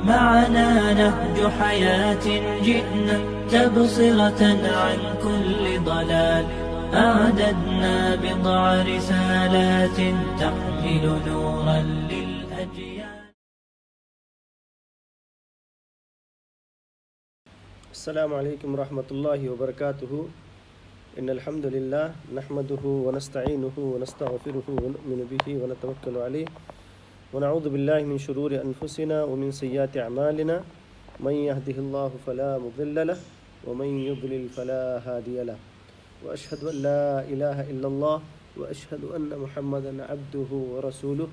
معنا نهج حياة جئنا تبصرة عن كل ضلال أعددنا بضع رسالات تحمل نورا للأجيال. السلام عليكم ورحمة الله وبركاته. إن الحمد لله نحمده ونستعينه ونستغفره ونؤمن به ونتوكل عليه ونعوذ بالله من شرور أنفسنا ومن سيئات أعمالنا من يهده الله فلا مضل له ومن يضلل فلا هادي له وأشهد أن لا إله إلا الله وأشهد أن محمدا عبده ورسوله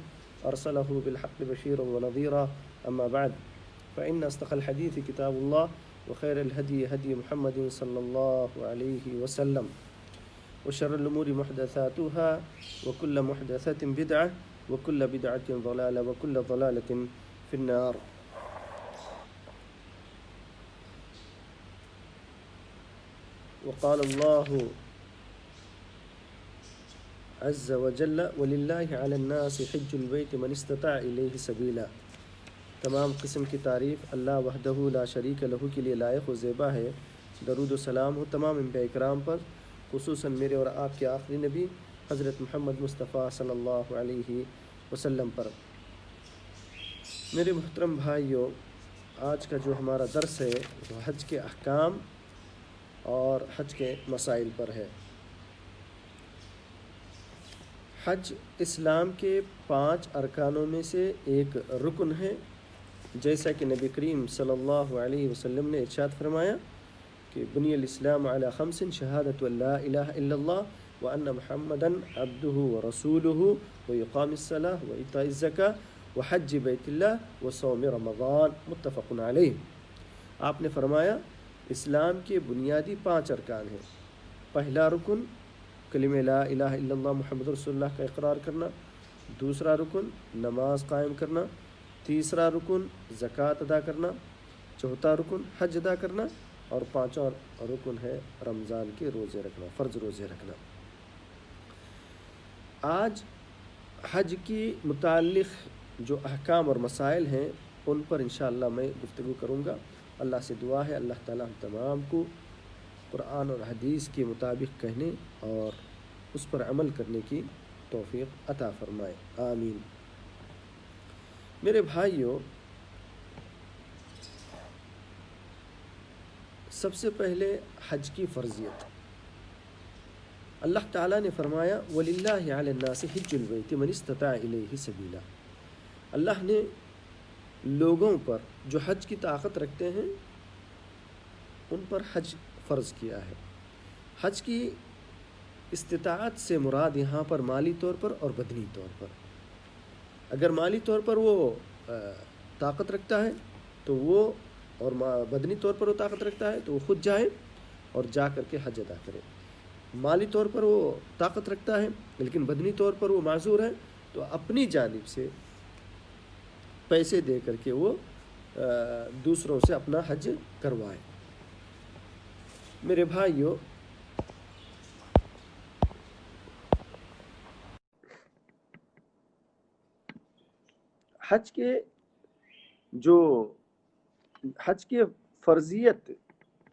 أرسله بالحق بشيرا ونذيرا. أما بعد فإن أصدق الحديث كتاب الله وخير الهدي هدي محمد صلى الله عليه وسلم وشر الأمور محدثاتها وكل محدثة بدعة وكل بدعة ضلالة وكل ضلالة في النار. وقال الله عز وجل وللہ علی الناس حج البیت من استطاع الیہ سبیلا. تمام قسم کی تعریف اللہ وحدہ لا شریک لہ کے لیے لائق و زیبا ہے. درود و سلام ہو تمام انبیاء اکرام پر، خصوصاً میرے اور آپ کے آخری نبی حضرت محمد مصطفیٰ صلی اللہ علیہ وسلم پر. میرے محترم بھائیوں، آج کا جو ہمارا درس ہے وہ حج کے احکام اور حج کے مسائل پر ہے. حج اسلام کے 5 ارکانوں میں سے ایک رکن ہے، جیسا کہ نبی کریم صلی اللہ علیہ وسلم نے ارشاد فرمایا کہ بنی الاسلام علی 5 شہادت ان لا الہ الا اللہ وان محمدا عبدہ ورسولہ واقام الصلاۃ وایتاء الزکاۃ وحج بیت اللہ وصوم رمضان. متفق علیہ. آپ نے فرمایا اسلام کے بنیادی 5 ارکان ہیں. پہلا رکن کلمہ لا الہ الا اللہ محمد رسول اللہ کا اقرار کرنا. دوسرا رکن نماز قائم کرنا. تیسرا رکن زکوٰۃ ادا کرنا. چوتھا رکن حج ادا کرنا. اور 5واں رکن ہے رمضان کے روزے رکھنا، فرض روزے رکھنا. آج حج کی متعلق جو احکام اور مسائل ہیں ان پر انشاءاللہ میں گفتگو کروں گا. اللہ سے دعا ہے اللہ تعالیٰ ہم تمام کو قرآن اور حدیث کے مطابق کہنے اور اس پر عمل کرنے کی توفیق عطا فرمائے، آمین. میرے بھائیوں، سب سے پہلے حج کی فرضیت. اللہ تعالیٰ نے فرمایا وَلِلَّهِ عَلَى النَّاسِ حِجُّ الْبَيْتِ مَنِ اسْتَطَاعَ إِلَيْهِ سَبِيلًا. اللہ نے لوگوں پر جو حج کی طاقت رکھتے ہیں ان پر حج فرض کیا ہے. حج کی استطاعت سے مراد یہاں پر مالی طور پر اور بدنی طور پر. اگر مالی طور پر وہ طاقت رکھتا ہے تو وہ، اور بدنی طور پر وہ طاقت رکھتا ہے تو وہ خود جائے اور جا کر کے حج ادا کرے. مالی طور پر وہ طاقت رکھتا ہے لیکن بدنی طور پر وہ معذور ہے تو اپنی جانب سے پیسے دے کر کے وہ دوسروں سے اپنا حج کروائے. میرے بھائیوں، حج کے فرضیت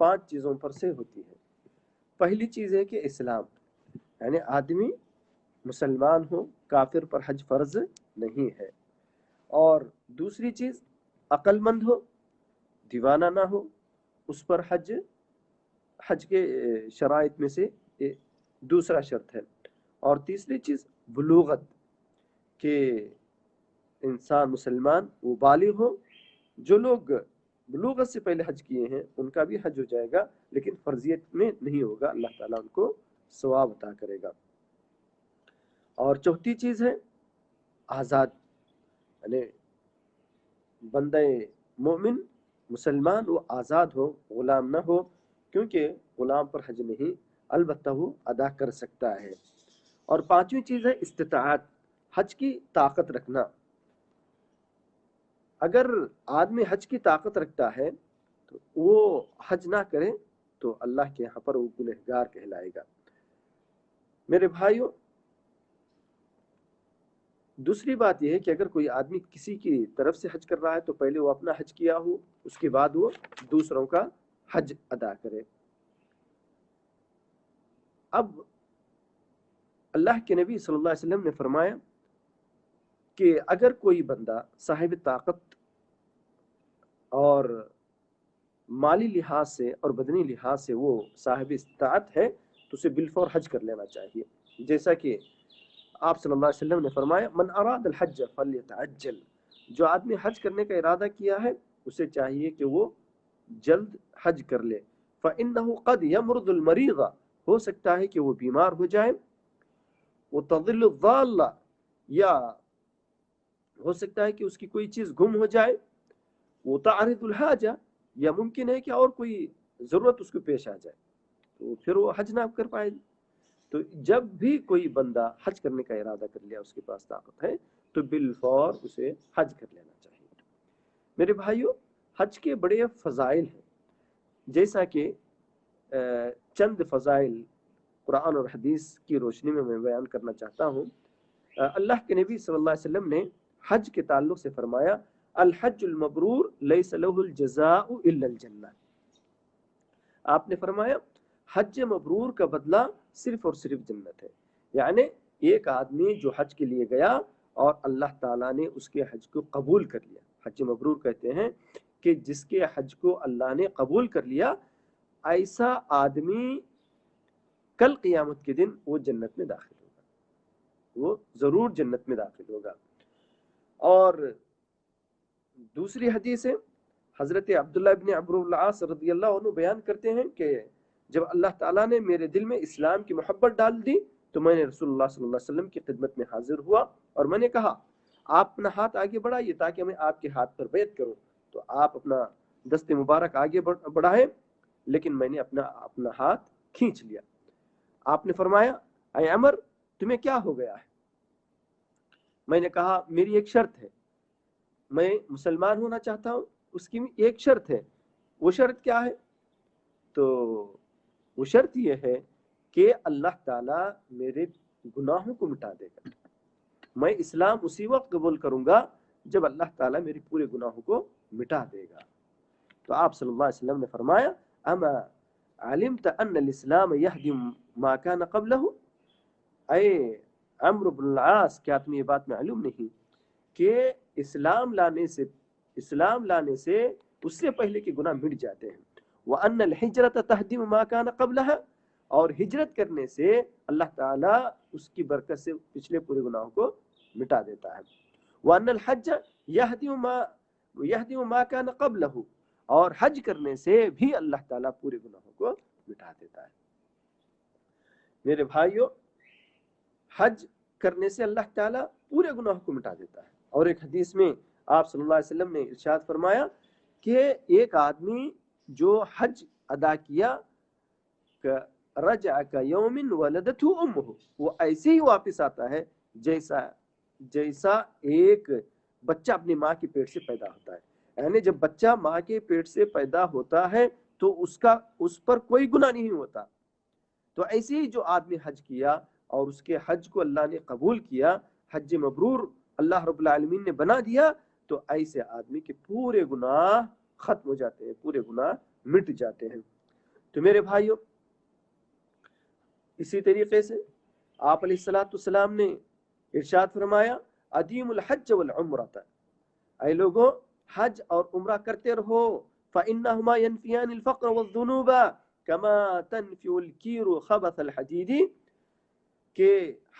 5 چیزوں پر سے ہوتی ہے. پہلی چیز ہے کہ اسلام، یعنی آدمی مسلمان ہو، کافر پر حج فرض نہیں ہے. اور دوسری چیز عقل مند ہو، دیوانہ نہ ہو، اس پر حج کے شرائط میں سے دوسرا شرط ہے. اور تیسری چیز بلوغت، کہ انسان مسلمان وہ بالغ ہو. جو لوگ بلوغت سے پہلے حج کیے ہیں ان کا بھی حج ہو جائے گا لیکن فرضیت میں نہیں ہوگا، اللہ تعالیٰ ان کو ثواب عطا کرے گا. اور چوتھی چیز ہے آزاد، یعنی بندہ مومن مسلمان وہ آزاد ہو، غلام نہ ہو، کیونکہ غلام پر حج نہیں، البتہ وہ ادا کر سکتا ہے. اور 5ویں چیز ہے استطاعت، حج کی طاقت رکھنا. اگر آدمی حج کی طاقت رکھتا ہے تو وہ حج نہ کرے تو اللہ کے یہاں پر وہ گنہگار کہلائے گا. میرے بھائیوں، دوسری بات یہ ہے کہ اگر کوئی آدمی کسی کی طرف سے حج کر رہا ہے تو پہلے وہ اپنا حج کیا ہو، اس کے بعد وہ دوسروں کا حج ادا کرے۔ اب اللہ کے نبی صلی اللہ علیہ وسلم نے فرمایا کہ اگر کوئی بندہ صاحب طاقت اور مالی لحاظ سے اور بدنی لحاظ سے وہ صاحب استطاعت ہے تو اسے بالفور حج کر لینا چاہیے، جیسا کہ آپ صلی اللہ علیہ وسلم نے فرمایا من اراد الحج فلیتعجل، جو آدمی حج کرنے کا ارادہ کیا ہے اسے چاہیے کہ وہ جلد حج کر لے، فإنه قد يمرض المریض، ہو سکتا ہے کہ وہ بیمار ہو جائے، وتضل الضالہ، یا ہو سکتا ہے کہ اس کی کوئی چیز گم ہو جائے، وتعرض الحاجہ، یا ممکن ہے کہ اور کوئی ضرورت اس کو پیش آ جائے تو پھر وہ حج نہ کر پائے۔ تو جب بھی کوئی بندہ حج کرنے کا ارادہ کر لیا، اس کے پاس طاقت ہے، تو بالفور اسے حج کر لینا چاہیے۔ میرے بھائیوں، حج کے بڑے فضائل ہیں، جیسا کہ چند فضائل قرآن اور حدیث کی روشنی میں بیان کرنا چاہتا ہوں۔ اللہ کے نبی صلی اللہ علیہ وسلم نے حج کے تعلق سے فرمایا الحج المبرور لیس لہ الجزاء الا الجنہ، آپ نے فرمایا حج مبرور کا بدلہ صرف اور صرف جنت ہے۔ یعنی ایک آدمی جو حج کے لیے گیا اور اللہ تعالیٰ نے اس کے حج کو قبول کر لیا، حج مبرور کہتے ہیں کہ جس کے حج کو اللہ نے قبول کر لیا، ایسا آدمی کل قیامت کے دن وہ جنت میں داخل ہوگا، وہ ضرور جنت میں داخل ہوگا۔ اور دوسری حدیث ہے، حضرت عبداللہ ابن عمرو بن العاص رضی اللہ عنہ بیان کرتے ہیں کہ جب اللہ تعالیٰ نے میرے دل میں اسلام کی محبت ڈال دی تو میں نے رسول اللہ صلی اللہ علیہ وسلم کی خدمت میں حاضر ہوا اور میں نے کہا آپ اپنا ہاتھ آگے بڑھائیے تاکہ میں آپ کے ہاتھ پر بیعت کروں۔ تو آپ اپنا دست مبارک آگے بڑھائے، لیکن میں نے اپنا ہاتھ کھینچ لیا۔ آپ نے فرمایا اے عمر تمہیں کیا ہو گیا ہے؟ میں نے کہا میری ایک شرط ہے، میں مسلمان ہونا چاہتا ہوں، اس کی ایک شرط ہے۔ وہ شرط کیا ہے؟ تو وہ شرط یہ ہے کہ اللہ تعالیٰ میرے گناہوں کو مٹا دے گا، میں اسلام اسی وقت قبول کروں گا جب اللہ تعالیٰ میرے پورے گناہوں کو مٹا دے گا۔ تو آپ صلی اللہ علیہ وسلم نے فرمایا اما علمت ان الاسلام یہدم ما کان قبلہ، اے عمرو بن العاص کیا تمہیں یہ بات معلوم نہیں کہ اسلام لانے سے اس سے پہلے کے گناہ مٹ جاتے ہیں، وَأَنَّ الْحِجْرَةَ تَهْدِمُ مَا كَانَ قَبْلَهَا، اور ہجرت کرنے سے اللہ تعالیٰ اس کی برکت سے پچھلے پورے گناہوں کو مٹا دیتا ہے، وَأَنَّ الْحَجَّ يَهْدِمُ مَا كَانَ قَبْلَهُ، اور حج کرنے سے بھی اللہ تعالیٰ پورے گناہوں کو مٹا دیتا ہے۔ میرے بھائیوں، حج کرنے سے اللہ تعالیٰ پورے گناہوں کو مٹا دیتا ہے۔ اور ایک حدیث میں آپ صلی اللہ علیہ وسلم نے ارشاد فرمایا کہ ایک آدمی جو حج ادا کیا رجع کیوم ولدتہ امہ، وہ ایسے ہی واپس آتا ہے جیسا ایک بچہ اپنی ماں کے پیٹ سے پیدا ہوتا ہے۔ یعنی جب بچہ ماں کے پیٹ سے پیدا ہوتا ہے تو اس پر کوئی گناہ نہیں ہوتا، تو ایسے ہی جو آدمی حج کیا اور اس کے حج کو اللہ نے قبول کیا، حج مبرور اللہ رب العالمین نے بنا دیا، تو ایسے آدمی کے پورے گناہ ختم ہو جاتے ہیں، پورے گناہ مٹ جاتے ہیں۔ تو میرے بھائیوں، اسی طریقے سے آپ علیہ السلام نے ارشاد فرمایا ادیم الحج والعمرۃ، اے لوگوں حج اور عمرہ کرتے رہو، فإنہما ينفیان الفقر والذنوب کما تنفی الکیر خبث الحدید، کہ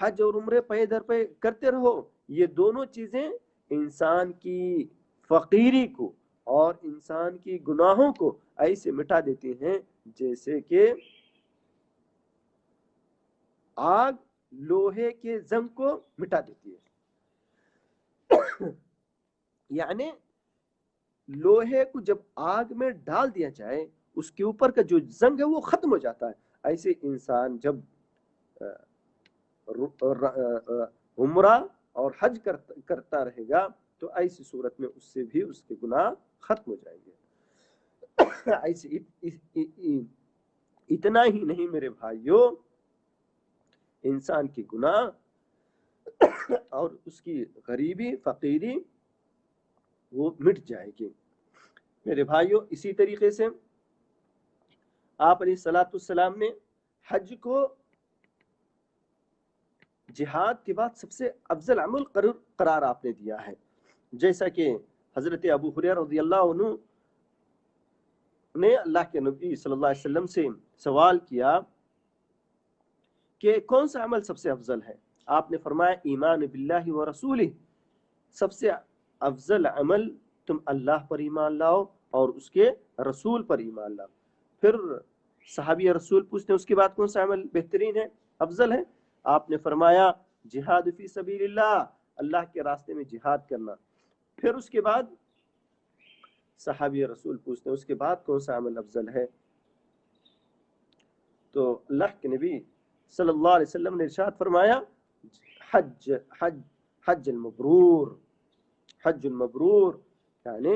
حج اور عمرے پے در پہ کرتے رہو، یہ دونوں چیزیں انسان کی فقیری کو اور انسان کی گناہوں کو ایسے مٹا دیتی ہیں جیسے کہ آگ لوہے کے زنگ کو مٹا دیتی ہے۔ یعنی لوہے کو جب آگ میں ڈال دیا جائے اس کے اوپر کا جو زنگ ہے وہ ختم ہو جاتا ہے، ایسے انسان جب عمرہ اور حج کرتا رہے گا تو ایسی صورت میں اس سے بھی اس کے گناہ ختم ہو جائیں گے۔ ایسے اتنا ہی نہیں میرے بھائیوں، انسان کے گناہ اور اس کی غریبی فقیری وہ مٹ جائے گی۔ میرے بھائیوں، اسی طریقے سے آپ علیہ الصلوۃ والسلام نے حج کو جہاد کے بعد سب سے افضل عمل قرار آپ نے دیا ہے، جیسا کہ حضرت ابو ہریرہ رضی اللہ عنہ نے اللہ کے نبی صلی اللہ علیہ وسلم سے سوال کیا کہ کون سا عمل سب سے افضل ہے؟ آپ نے فرمایا ایمان باللہ و رسولہ، سب سے افضل عمل تم اللہ پر ایمان لاؤ اور اس کے رسول پر ایمان لاؤ۔ پھر صحابی رسول پوچھتے ہیں اس کے بعد کون سا عمل بہترین ہے، افضل ہے؟ آپ نے فرمایا جہاد فی سبیل اللہ، اللہ کے راستے میں جہاد کرنا۔ پھر اس کے بعد صحابی رسول پوچھتے ہیں اس کے بعد کون سا عمل افضل ہے؟ تو اللہ کے نبی صلی اللہ علیہ وسلم نے ارشاد فرمایا حج المبرور، حج المبرور، یعنی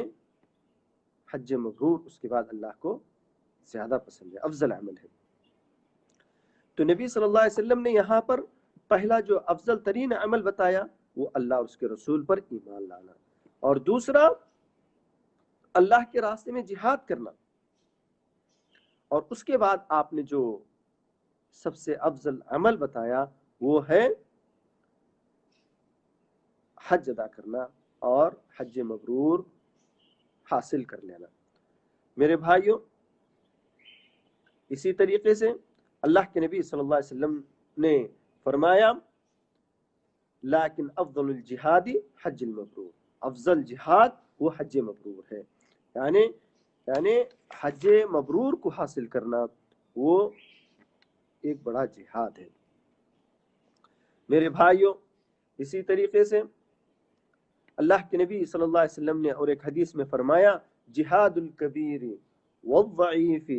حج مبرور اس کے بعد اللہ کو زیادہ پسند ہے، افضل عمل ہے۔ تو نبی صلی اللہ علیہ وسلم نے یہاں پر پہلا جو افضل ترین عمل بتایا وہ اللہ اور اس کے رسول پر ایمان لانا، اور دوسرا اللہ کے راستے میں جہاد کرنا، اور اس کے بعد آپ نے جو سب سے افضل عمل بتایا وہ ہے حج ادا کرنا اور حج مبرور حاصل کر لینا۔ میرے بھائیوں، اسی طریقے سے اللہ کے نبی صلی اللہ علیہ وسلم نے فرمایا لیکن افضل الجہاد حج المبرور، افضل جہاد وہ حج مبرور ہے، یعنی حج مبرور کو حاصل کرنا وہ ایک بڑا جہاد ہے۔ میرے بھائیوں، اسی طریقے سے اللہ کے نبی صلی اللہ علیہ وسلم نے اور ایک حدیث میں فرمایا جہاد الکبیر والضعیف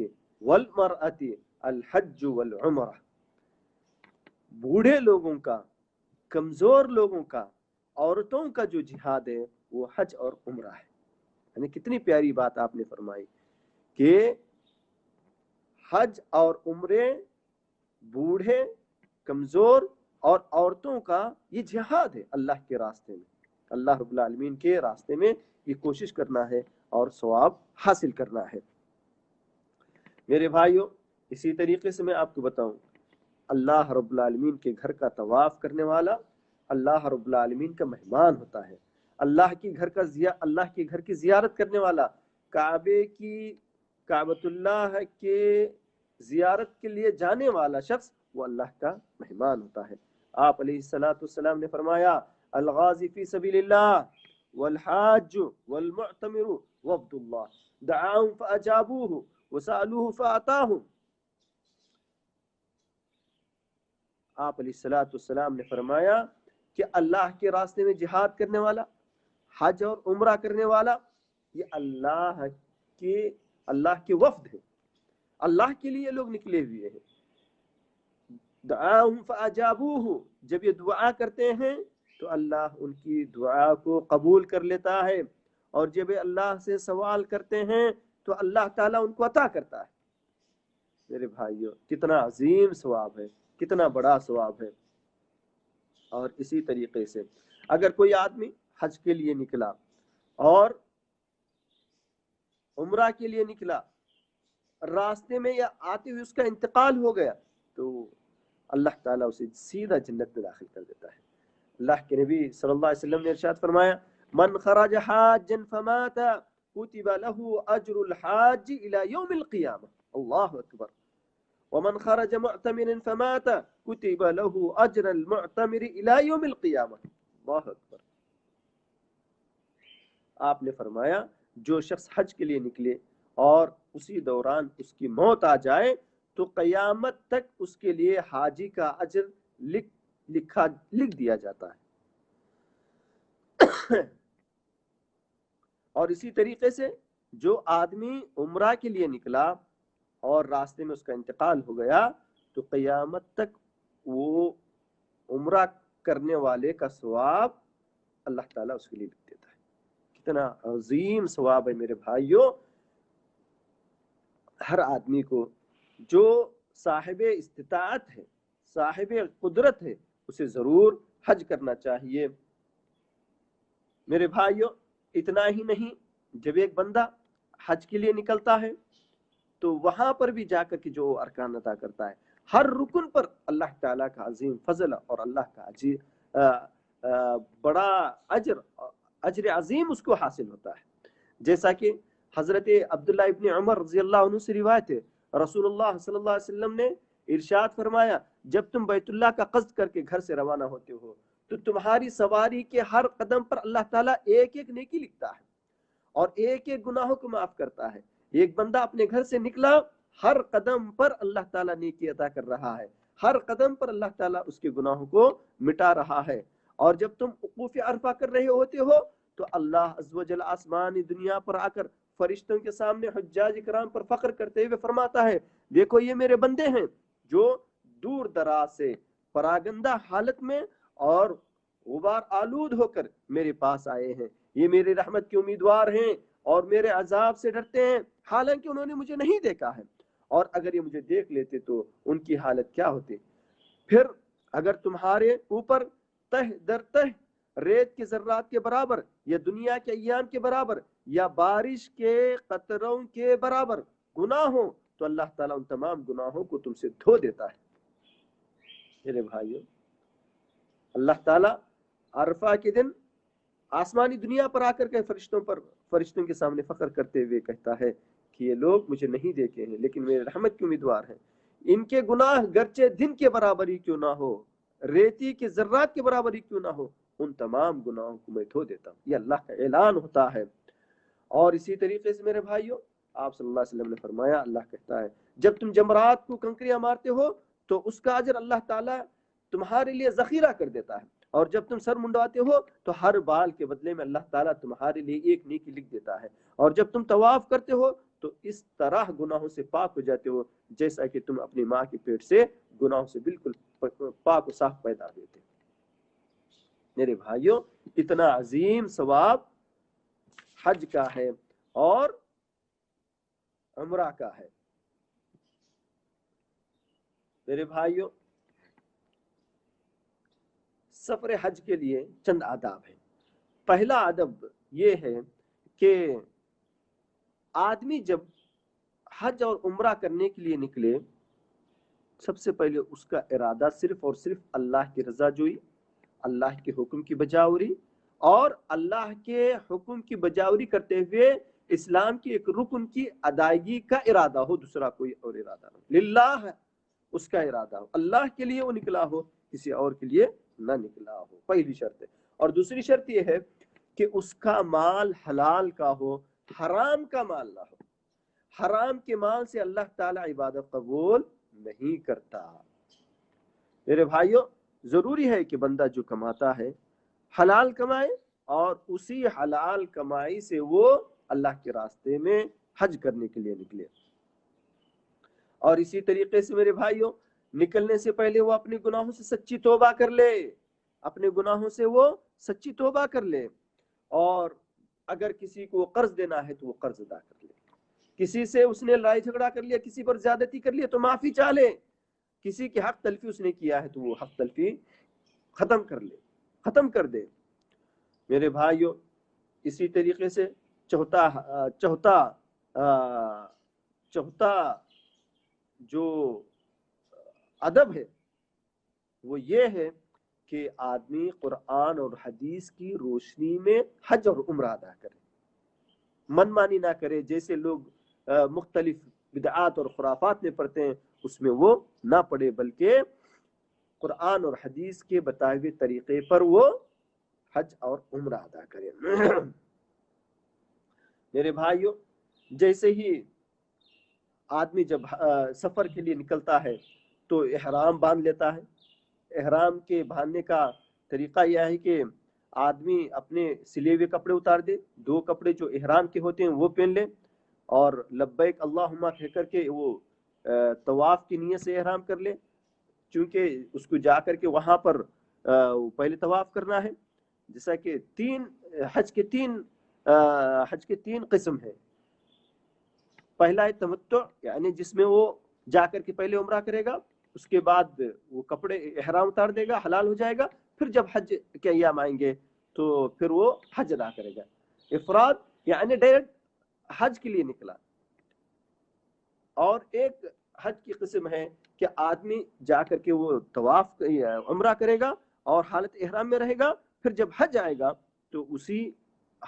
والمرأۃ الحج والعمرہ، بوڑھے لوگوں کا، کمزور لوگوں کا، عورتوں کا جو جہاد ہے وہ حج اور عمرہ ہے۔ یعنی کتنی پیاری بات آپ نے فرمائی کہ حج اور عمرے بوڑھے، کمزور اور عورتوں کا یہ جہاد ہے اللہ کے راستے میں، اللہ رب العالمین کے راستے میں یہ کوشش کرنا ہے اور ثواب حاصل کرنا ہے۔ میرے بھائیوں، اسی طریقے سے میں آپ کو بتاؤں، اللہ رب العالمین کے گھر کا طواف کرنے والا اللہ رب العالمین کا مہمان ہوتا ہے۔ اللہ کے گھر کی زیارت کرنے والا، کعبۃ اللہ کے زیارت کے لیے جانے والا شخص وہ اللہ کا مہمان ہوتا ہے۔ آپ علیہ الصلوۃ والسلام نے فرمایا الغازی فی سبیل اللہ والحاج والمعتمر وفد اللہ دعاهم فاجابوه وسألوه فأعطاهم۔ آپ علیہ الصلوۃ والسلام نے فرمایا کہ اللہ کے راستے میں جہاد کرنے والا، حج اور عمرہ کرنے والا، یہ اللہ کے وفد ہے، اللہ کے لیے لوگ نکلے ہوئے ہیں۔ دعاهم فاجابوه، جب یہ دعا کرتے ہیں تو اللہ ان کی دعا کو قبول کر لیتا ہے، اور جب اللہ سے سوال کرتے ہیں تو اللہ تعالیٰ ان کو عطا کرتا ہے۔ میرے بھائیوں، کتنا عظیم ثواب ہے، کتنا بڑا ثواب ہے۔ اور اسی طریقے سے اگر کوئی آدمی حج کے لیے نکلا اور عمرہ کے لیے نکلا، راستے میں یا آتے ہوئے اس کا انتقال ہو گیا، تو اللہ تعالیٰ اسے سیدھا جنت میں داخل کر دیتا ہے۔ اللہ کے نبی صلی اللہ علیہ وسلم نے ارشاد فرمایا من خرج حاجا فمات كتب له اجر الحاج الى يوم القيامة، اللہ اکبر، ومن خرج معتمرا فمات كتب له اجر المعتمر الى يوم القيامة، اللہ اکبر۔ آپ نے فرمایا جو شخص حج کے لیے نکلے اور اسی دوران اس کی موت آ جائے تو قیامت تک اس کے لیے حاجی کا اجر لکھ دیا جاتا ہے۔ اور اسی طریقے سے جو آدمی عمرہ کے لیے نکلا اور راستے میں اس کا انتقال ہو گیا تو قیامت تک وہ عمرہ کرنے والے کا ثواب اللہ تعالیٰ اس کے لیے لکھ دیتا ہے۔ کتنا عظیم ثواب ہے میرے بھائیوں۔ ہر آدمی کو جو صاحب استطاعت ہے، صاحب قدرت ہے، اسے ضرور حج کرنا چاہیے۔ میرے بھائیوں اتنا ہی نہیں، جب ایک بندہ حج کے لیے نکلتا ہے تو وہاں پر بھی جا کر کے جو ارکان ادا کرتا ہے، ہر رکن پر اللہ تعالیٰ کا عظیم فضل اور اللہ کا بڑا اجر عظیم اس کو حاصل ہوتا ہے۔ جیسا کہ حضرت عبداللہ ابن عمر رضی اللہ عنہ سے روایت ہے، رسول اللہ صلی اللہ علیہ وسلم نے ارشاد فرمایا، جب تم بیت اللہ کا قصد کر کے گھر سے روانہ ہوتے ہو تو تمہاری سواری کے ہر قدم پر اللہ تعالیٰ ایک ایک نیکی لکھتا ہے اور ایک ایک گناہوں کو معاف کرتا ہے۔ ایک بندہ اپنے گھر سے نکلا، ہر قدم پر اللہ تعالیٰ نیکی عطا کر رہا ہے، ہر قدم پر اللہ تعالیٰ اس کے گناہوں کو مٹا رہا ہے۔ اور جب تم وقوف عرفہ کر رہے ہوتے ہو تو اللہ عز و جل آسمانی دنیا پر آ کر فرشتوں کے سامنے حجاج کرام پر فخر کرتے ہوئے فرماتا ہے، دیکھو یہ میرے بندے ہیں جو دور دراز سے پراگندہ حالت میں اور غبار آلود ہو کر میرے پاس آئے ہیں، یہ میرے رحمت کے امیدوار ہیں اور میرے عذاب سے ڈرتے ہیں، حالانکہ انہوں نے مجھے نہیں دیکھا ہے، اور اگر یہ مجھے دیکھ لیتے تو ان کی حالت کیا ہوتی۔ پھر اگر تمہارے اوپر تہ در تہ ریت کے ذرات کے برابر یا دنیا کے ایام کے برابر یا بارش کے قطروں کے برابر گناہ ہو تو اللہ تعالیٰ ان تمام گناہوں کو تم سے دھو دیتا ہے۔ میرے بھائیوں اللہ تعالیٰ عرفہ کے دن آسمانی دنیا پر آ کر کے فرشتوں کے سامنے فخر کرتے ہوئے کہتا ہے کہ یہ لوگ مجھے نہیں دیکھے ہیں لیکن میرے رحمت کے امیدوار ہیں، ان کے گناہ گرچہ دن کے برابر ہی کیوں نہ ہو، ریتی کے ذرات کے برابر ہی کیوں نہ ہو، ان تمام گناہوں کو میں دھو دیتا ہوں۔ یہ اللہ کا اعلان ہوتا ہے۔ اور اسی طریقے سے میرے بھائیوں آپ صلی اللہ علیہ وسلم نے فرمایا، اللہ کہتا ہے جب تم جمرات کو کنکریاں مارتے ہو تو اس کا اجر اللہ تعالیٰ تمہارے لیے ذخیرہ کر دیتا ہے، اور جب تم سر منڈواتے ہو تو ہر بال کے بدلے میں اللہ تعالیٰ تمہارے لیے ایک نیکی لکھ دیتا ہے، اور جب تم طواف کرتے ہو تو اس طرح گناہوں سے پاک ہو جاتے ہو جیسا کہ تم اپنی ماں کے پیٹ سے گناہوں سے بالکل پاک و صاف پیدا ہوئے تھے۔ میرے بھائیوں اتنا عظیم ثواب حج کا ہے اور عمرہ کا ہے۔ میرے بھائیوں سفر حج کے لیے چند آداب ہیں۔ پہلا ادب یہ ہے کہ آدمی جب حج اور عمرہ کرنے کے لیے نکلے، سب سے پہلے اس کا ارادہ صرف اور صرف اللہ کی رضا جوئی، اللہ کے حکم کی بجاوری اور اللہ کے حکم کی بجاوری کرتے ہوئے اسلام کی ایک رکن کی ادائیگی کا ارادہ ہو، دوسرا کوئی اور ارادہ ہو، للہ اس کا ارادہ ہو، اللہ کے لیے وہ نکلا ہو، کسی اور کے لیے نہ نکلا ہو، پہلی شرط ہے۔ اور دوسری شرط یہ ہے کہ اس کا مال حلال کا ہو، حرام کا مال نہ ہو۔ حرام کے مال سے اللہ تعالی عبادت قبول نہیں کرتا۔ میرے بھائیوں ضروری ہے کہ بندہ جو کماتا ہے حلال کمائے اور اسی حلال کمائی سے وہ اللہ کے راستے میں حج کرنے کے لیے نکلے۔ اور اسی طریقے سے میرے بھائیوں نکلنے سے پہلے وہ اپنے گناہوں سے سچی توبہ کر لے، اپنے گناہوں سے وہ سچی توبہ کر لے، اور اگر کسی کو قرض دینا ہے تو وہ قرض ادا کر لے، کسی سے اس نے لڑائی جھگڑا کر لیا، کسی پر زیادتی کر لیا تو معافی چاہ لے، کسی کی حق تلفی اس نے کیا ہے تو وہ حق تلفی ختم کر دے۔ میرے بھائیوں اسی طریقے سے چوتھا جو ادب ہے وہ یہ ہے کہ آدمی قرآن اور حدیث کی روشنی میں حج اور عمرہ ادا کرے، من مانی نہ کرے، جیسے لوگ مختلف بدعات اور خرافات میں پڑھتے ہیں اس میں وہ نہ پڑھے، بلکہ قرآن اور حدیث کے بتائے ہوئے طریقے پر وہ حج اور عمرہ ادا کرے۔ میرے بھائیوں جیسے ہی آدمی جب سفر کے لیے نکلتا ہے تو احرام باندھ لیتا ہے۔ احرام کے باندھنے کا طریقہ یہ ہے کہ آدمی اپنے سلے ہوئے کپڑے اتار دے، 2 کپڑے جو احرام کے ہوتے ہیں وہ پہن لے، اور لبیک اللہم کہہ کر کے وہ طواف کی نیت سے احرام کر لے، چونکہ اس کو جا کر کے وہاں پر پہلے طواف کرنا ہے۔ جیسا کہ حج کے 3 قسم ہیں۔ پہلا ہے تمتع، یعنی جس میں وہ جا کر کے پہلے عمرہ کرے گا، اس کے بعد وہ کپڑے احرام اتار دے گا، حلال ہو جائے گا، پھر جب حج کے ایام آئیں گے تو پھر وہ حج ادا کرے گا. افراد یعنی ڈائریکٹ حج کے لیے نکلا. اور ایک حج کی قسم ہے کہ آدمی جا کر کے وہ طواف عمرہ کرے گا اور حالت احرام میں رہے گا، پھر جب حج آئے گا تو اسی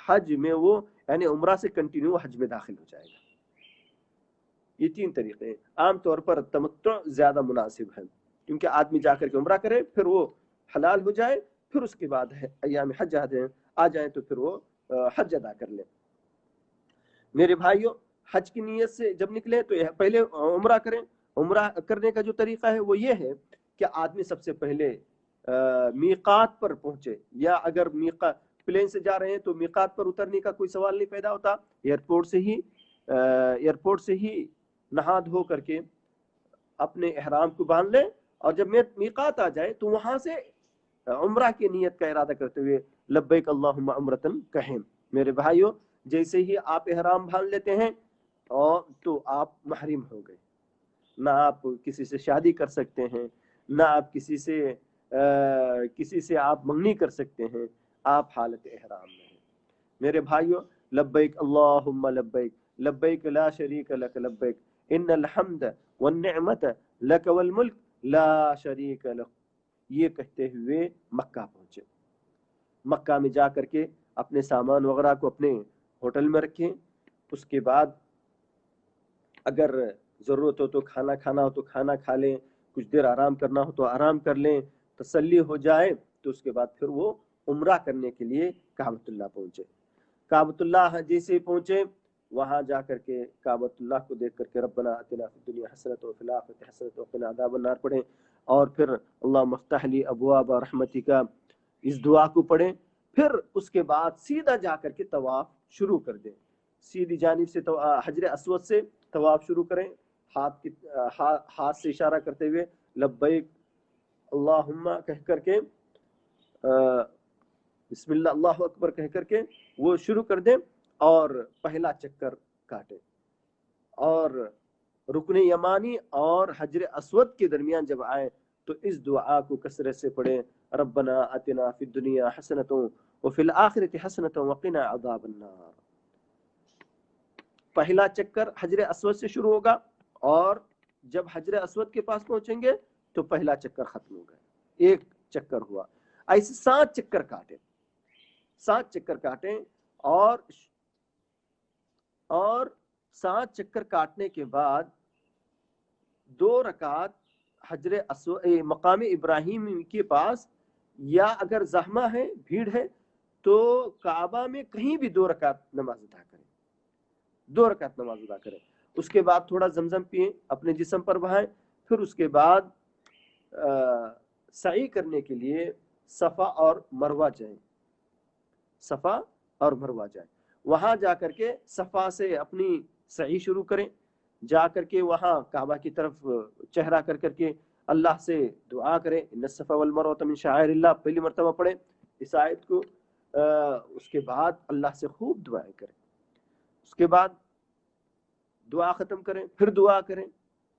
حج میں وہ یعنی عمرہ سے کنٹینیو حج میں داخل ہو جائے گا. یہ 3 طریقے ہیں. عام طور پر تمتع زیادہ مناسب ہے کیونکہ آدمی جا کر کے عمرہ کرے، پھر وہ حلال ہو جائے، پھر اس کے بعد ایام حج آ جائیں تو پھر وہ حج ادا کر لیں. میرے بھائیوں، حج کی نیت سے جب نکلے تو پہلے عمرہ کریں. عمرہ کرنے کا جو طریقہ ہے وہ یہ ہے کہ آدمی سب سے پہلے میقات پر پہنچے، یا اگر پلین سے جا رہے ہیں تو میقات پر اترنے کا کوئی سوال نہیں پیدا ہوتا. ایئرپورٹ سے ہی نہا دھو کر کے اپنے احرام کو باندھ لیں، اور جب میقات آ جائے تو وہاں سے عمرہ کی نیت کا ارادہ کرتے ہوئے لبیک اللہم عمرتن کہیں. میرے بھائیوں، جیسے ہی آپ احرام باندھ لیتے ہیں اور تو آپ محرم ہو گئے. نہ آپ کسی سے شادی کر سکتے ہیں، نہ آپ کسی سے آپ منگنی کر سکتے ہیں، آپ حالت احرام میں ہیں. میرے بھائیوں، لبیک اللہم لبیک لبیک لا شریک لک لبیک ان الحمد والنعمت لک والملک لا شریک لک، یہ کہتے ہوئے مکہ پہنچے. مکہ میں جا کر کے اپنے سامان وغیرہ کو اپنے ہوٹل میں رکھیں. اس کے بعد اگر ضرورت ہو تو کھانا کھانا ہو تو کھانا کھا لیں، کچھ دیر آرام کرنا ہو تو آرام کر لیں. تسلی ہو جائے تو اس کے بعد پھر وہ عمرہ کرنے کے لیے کعبۃ اللہ پہنچے. کعبۃ اللہ جیسے پہنچے، وہاں جا کر کے کعبۃ اللہ کو دیکھ کر کے ربنا آتنا فی الدنیا حسنۃ وفی الآخرۃ حسنۃ وقنا عذاب النار پڑھیں، اور پھر اللہم افتح لی ابواب رحمتک اس دعا کو پڑھیں. پھر اس کے بعد سیدھا جا کر کے طواف شروع کر دیں. سیدھی جانب سے حجر اسود سے طواف شروع کریں، ہاتھ سے اشارہ کرتے ہوئے لبیک اللہم کہہ کر کے بسم اللہ اللہ اکبر کہہ کر کے وہ شروع کر دیں اور پہلا چکر کاٹیں. اور رکن یمانی اور حجر اسود کے درمیان جب آئے تو اس دعا کو کثرت سے پڑھیں، ربنا آتنا فی الدنیا حسنۃ وفی الآخرۃ حسنۃ وقنا عذاب النار. پہلا چکر حجر اسود سے شروع ہوگا، اور جب حجر اسود کے پاس پہنچیں گے تو پہلا چکر ختم ہو گیا، ایک چکر ہوا. ایسے 7 چکر کاٹیں، 7 چکر کاٹیں، اور 7 چکر کاٹنے کے بعد 2 رکعت حجر اسود مقام ابراہیم کے پاس، یا اگر زحمہ ہے بھیڑ ہے تو کعبہ میں کہیں بھی 2 رکعت نماز ادا کریں، 2 رکعت نماز ادا کریں. اس کے بعد تھوڑا زمزم پئیں، اپنے جسم پر بہائیں. پھر اس کے بعد سعی کرنے کے لیے صفا اور مروہ جائیں، صفا اور مروہ جائیں. وہاں جا کر کے صفا سے اپنی سعی شروع کریں، جا کر کے وہاں کعبہ کی طرف چہرہ کر کر کے اللہ سے دعا کریں. ان الصفا والمروہ من شعائر اللہ، پہلی مرتبہ پڑھیں اس آیت کو. اس کے بعد اللہ سے خوب دعائیں کریں. اس کے بعد دعا ختم کریں، پھر دعا کریں،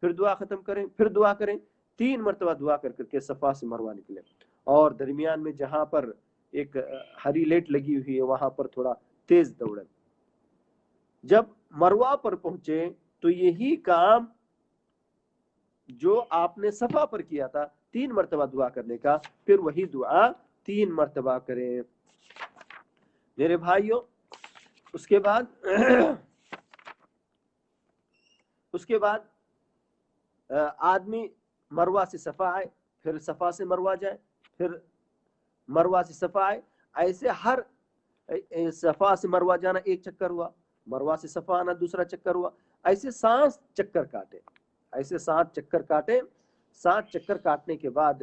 پھر دعا ختم کریں، پھر دعا کریں. 3 مرتبہ دعا کر کر کے صفا سے مروہ نکلیں، اور درمیان میں جہاں پر ایک ہری لیٹ لگی ہوئی ہے وہاں پر تھوڑا تیز دوڑیں. جب مروہ پر پہنچے تو یہی کام جو آپ نے صفا پر کیا تھا 3 مرتبہ دعا کرنے کا، پھر وہی دعا 3 مرتبہ کریں. میرے بھائیوں، اس کے بعد آدمی مروہ سے صفا آئے، پھر صفا سے مروہ جائے، پھر مروہ سے صفا آئے. ایسے ہر صفا سے مروہ جانا 1 چکر ہوا، مروہ سے صفا آنا 2 چکر ہوا. ایسے 7 چکر کاٹے، ایسے 7 چکر کاٹے. 7 چکر کاٹنے کے بعد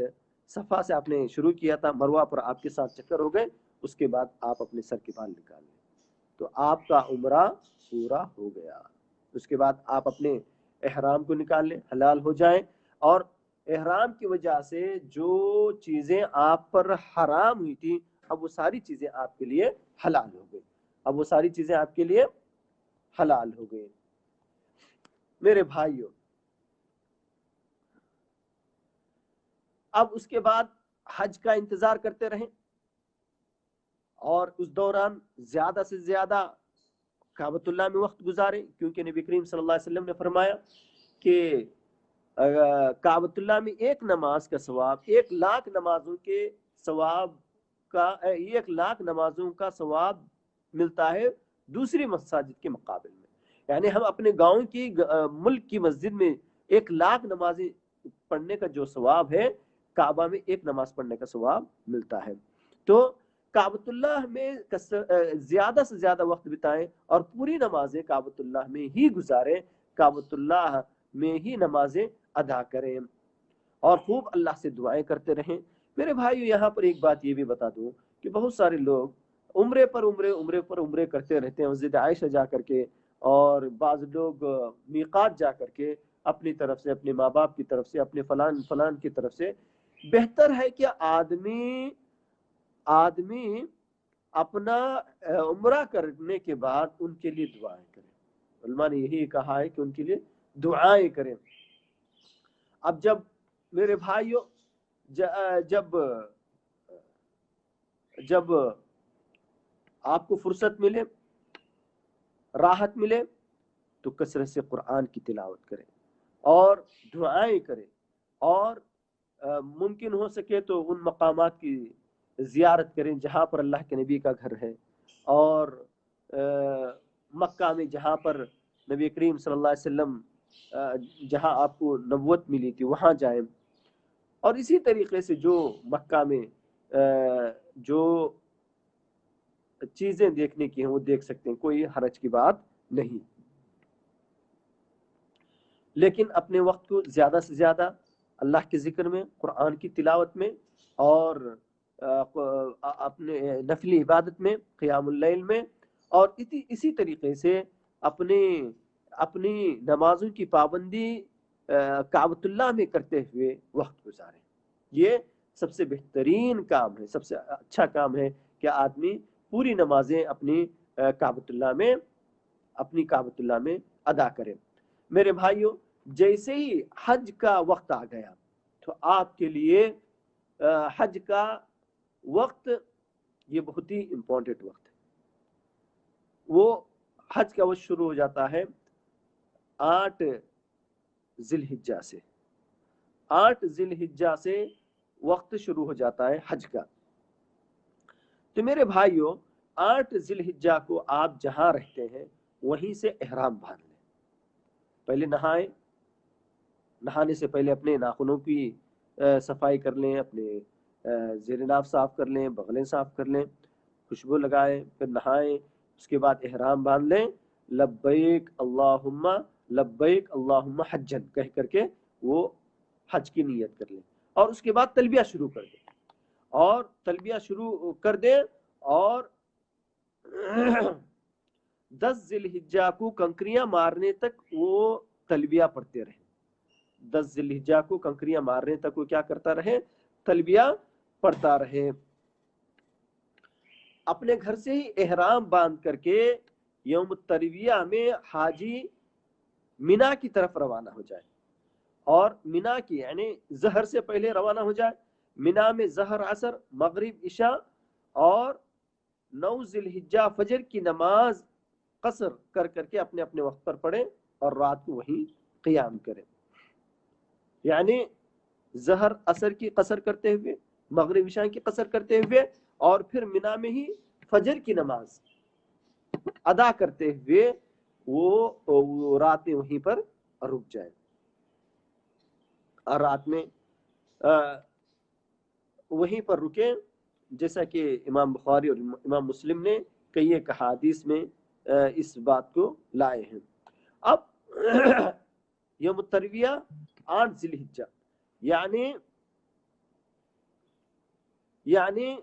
صفا سے آپ نے شروع کیا تھا، مروہ پر آپ کے 7 چکر ہو گئے. اس کے بعد آپ اپنے سر کے بال نکال لیں تو آپ کا عمرہ پورا ہو گیا. اس کے بعد آپ اپنے احرام کو نکال لیں، حلال ہو جائیں. اور احرام کی وجہ سے جو چیزیں آپ پر حرام ہوئی تھی اب وہ ساری چیزیں آپ کے لیے حلال ہو گئی، اب وہ ساری چیزیں آپ کے لیے حلال ہو گئی. میرے بھائیوں، اب اس کے بعد حج کا انتظار کرتے رہیں اور اس دوران زیادہ سے زیادہ کعبۃ اللہ میں وقت گزاریں، کیونکہ نبی کریم صلی اللہ علیہ وسلم نے فرمایا کہ کعبۃ اللہ میں ایک نماز کا ثواب 1,00,000 نمازوں کے ثواب کا 1,00,000 نمازوں کا ثواب ملتا ہے دوسری مساجد کے مقابل میں. یعنی ہم اپنے گاؤں کی ملک کی مسجد میں 1,00,000 نمازیں پڑھنے کا جو ثواب ہے، کعبہ میں ایک نماز پڑھنے کا ثواب ملتا ہے. تو کعبۃ اللہ میں زیادہ سے زیادہ وقت بتائیں اور پوری نمازیں کعبۃ اللہ میں ہی گزاریں، کعبۃ اللہ میں ہی نمازیں ادا کریں اور خوب اللہ سے دعائیں کرتے رہیں. میرے بھائیو، یہاں پر ایک بات یہ بھی بتا دوں کہ بہت سارے لوگ عمرے پر عمرے کرتے رہتے ہیں، مسجد عائشہ جا کر کے، اور بعض لوگ میقات جا کر کے اپنی طرف سے، اپنے ماں باپ کی طرف سے، اپنے فلان کی طرف سے. بہتر ہے کہ آدمی اپنا عمرہ کرنے کے بعد ان کے لیے دعائیں کریں. علماء نے یہی کہا ہے کہ ان کے لیے دعائیں کریں. اب جب میرے بھائیوں جب آپ کو فرصت ملے، راحت ملے، تو کثرت سے قرآن کی تلاوت کریں اور دعائیں کریں، اور ممکن ہو سکے تو ان مقامات کی زیارت کریں جہاں پر اللہ کے نبی کا گھر ہے، اور مکہ میں جہاں پر نبی کریم صلی اللہ علیہ وسلم جہاں آپ کو نبوت ملی تھی وہاں جائیں. اور اسی طریقے سے جو مکہ میں جو چیزیں دیکھنے کی ہیں وہ دیکھ سکتے ہیں، کوئی حرج کی بات نہیں. لیکن اپنے وقت کو زیادہ سے زیادہ اللہ کے ذکر میں، قرآن کی تلاوت میں، اور اپنے نفلی عبادت میں، قیام اللیل میں، اور اسی طریقے سے اپنی نمازوں کی پابندی کعبۃ اللہ میں کرتے ہوئے وقت گزاریں. یہ سب سے بہترین کام ہے، سب سے اچھا کام ہے کہ آدمی پوری نمازیں اپنی کعبۃ اللہ میں ادا کرے. میرے بھائیوں، جیسے ہی حج کا وقت آ گیا تو آپ کے لیے حج کا وقت یہ بہت ہی امپورٹنٹ وقت ہے. وہ حج کا وقت شروع ہو جاتا ہے 8 ذی الحجہ سے. 8 ذی الحجہ سے وقت شروع ہو جاتا ہے حج کا. تو میرے بھائیوں، 8 ذی الحجہ کو آپ جہاں رہتے ہیں وہیں سے احرام باندھ لیں. پہلے نہانے سے پہلے اپنے ناخنوں کی صفائی کر لیں، اپنے زیر ناف صاف کر لیں، بغلیں صاف کر لیں، خوشبو لگائیں، پھر نہائیں. اس کے بعد احرام باندھ لیں، لبیک اللہم حجن کہہ کر کے وہ حج کی نیت کر لیں. اور اس کے بعد تلبیہ شروع کر دیں اور 10 ذی الحجہ کو کنکریاں مارنے تک وہ تلبیہ پڑھتے رہیں. 10 ذی الحجہ کو کنکریاں مارنے تک وہ کیا کرتا رہے؟ تلبیہ پڑھتا رہے. اپنے گھر سے ہی احرام باندھ کر کے یوم الترویہ میں حاجی مینا کی طرف روانہ ہو جائے، اور مینا کی یعنی ظہر سے پہلے روانہ ہو جائے. مینا میں ظہر، عصر، مغرب، عشاء اور 9 ذی الحجہ فجر کی نماز قصر کر کے اپنے اپنے وقت پر پڑھیں اور رات کو وہیں قیام کریں. یعنی ظہر عصر کی قصر کرتے ہوئے، مغرب عشاء کی قصر کرتے ہوئے، اور پھر مینا میں ہی فجر کی نماز ادا کرتے ہوئے وہ رات میں وہیں پر رک جائے. اور رات میں وہیں پر رکیں، جیسا کہ امام بخاری اور امام مسلم نے کئی ایک احادیث میں اس بات کو لائے ہیں. اب یوم الترویہ 8 ذی الحجہ یعنی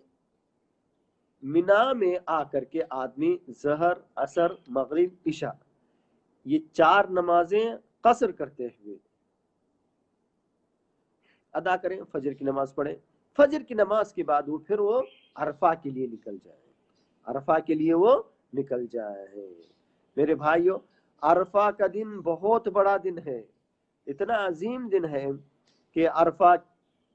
مینا میں آ کر کے آدمی ظہر، عصر، مغرب، عشاء یہ 4 نمازیں قصر کرتے ہوئے ادا کریں. فجر کی نماز پڑھیں. فجر کی نماز کے بعد وہ عرفہ کے لیے نکل جائے. میرے بھائیوں، عرفہ کا دن بہت بڑا دن ہے، اتنا عظیم دن ہے کہ عرفہ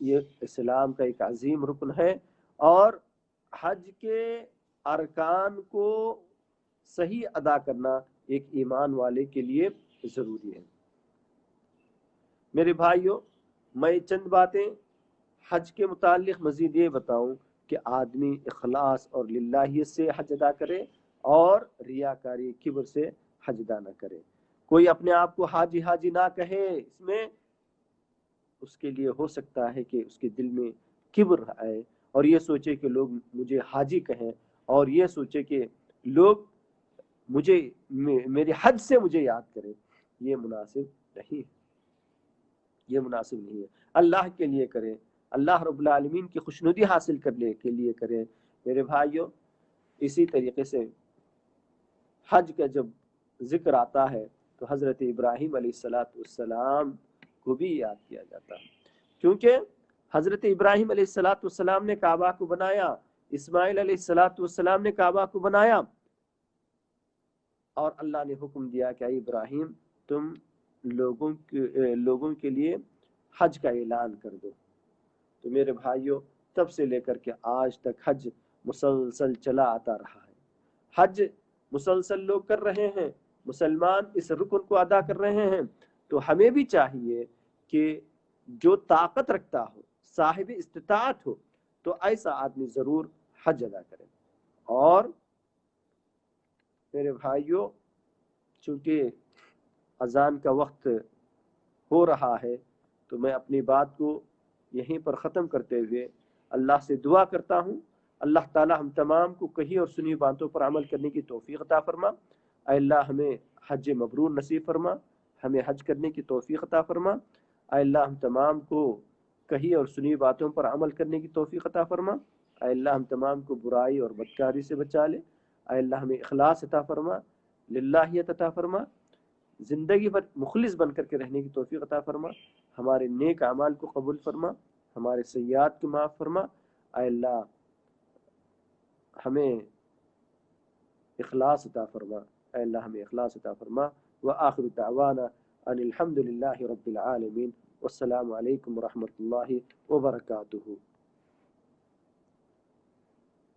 یہ اسلام کا ایک عظیم رکن ہے، اور حج کے ارکان کو صحیح ادا کرنا ایک ایمان والے کے لیے ضروری ہے۔ میرے بھائیوں، میں چند باتیں حج کے متعلق مزید یہ بتاؤں کہ آدمی اخلاص اور للہیت سے حج ادا کرے اور ریاکاری کبر سے حج ادا نہ کرے۔ کوئی اپنے آپ کو حاجی حاجی نہ کہے، اس میں اس کے لیے ہو سکتا ہے کہ اس کے دل میں کبر آئے اور یہ سوچے کہ لوگ مجھے حاجی کہیں، اور یہ سوچے کہ لوگ مجھے میرے حج سے مجھے یاد کریں۔ یہ مناسب نہیں ہے، یہ مناسب نہیں ہے۔ اللہ کے لیے کریں، اللہ رب العالمین کی خوشنودی حاصل کرنے کے لیے کریں۔ میرے بھائیوں، اسی طریقے سے حج کا جب ذکر آتا ہے تو حضرت ابراہیم علیہ السلام کو بھی یاد کیا جاتا ہے، کیونکہ حضرت ابراہیم علیہ السلام نے کعبہ کو بنایا، اسماعیل علیہ السلام نے کعبہ کو بنایا، اور اللہ نے حکم دیا کہ اے ابراہیم تم لوگوں کے لیے حج کا اعلان کر دو۔ تو میرے بھائیوں، تب سے لے کر کے آج تک حج مسلسل چلا آتا رہا ہے، حج مسلسل لوگ کر رہے ہیں، مسلمان اس رکن کو ادا کر رہے ہیں۔ تو ہمیں بھی چاہیے کہ جو طاقت رکھتا ہو، صاحب استطاعت ہو، تو ایسا آدمی ضرور حج ادا کرے۔ اور میرے بھائیوں، چونکہ اذان کا وقت ہو رہا ہے تو میں اپنی بات کو یہیں پر ختم کرتے ہوئے اللہ سے دعا کرتا ہوں، اللہ تعالی ہم تمام کو کہی اور سنی باتوں پر عمل کرنے کی توفیق عطا فرما۔ اے اللہ ہمیں حج مبرور نصیب فرما، ہمیں حج کرنے کی توفیق عطا فرما۔ اے اللہ ہم تمام کو کہی اور سنی باتوں پر عمل کرنے کی توفیق عطا فرما۔ اے اللہ ہم تمام کو برائی اور بدکاری سے بچا لے۔ اے اللہ ہمیں اخلاص عطا فرما، للہیت عطا فرما، زندگی بھر مخلص بن کر کے رہنے کی توفیق عطا فرما، ہمارے نیک اعمال کو قبول فرما، ہمارے سیئات کو معاف فرما۔ اے اللہ ہمیں اخلاص عطا فرما، اے اللہ ہمیں اخلاص عطا فرما۔ وآخر دعوانا ان الحمد للہ رب العالمین، والسلام علیکم ورحمۃ اللہ وبرکاتہ۔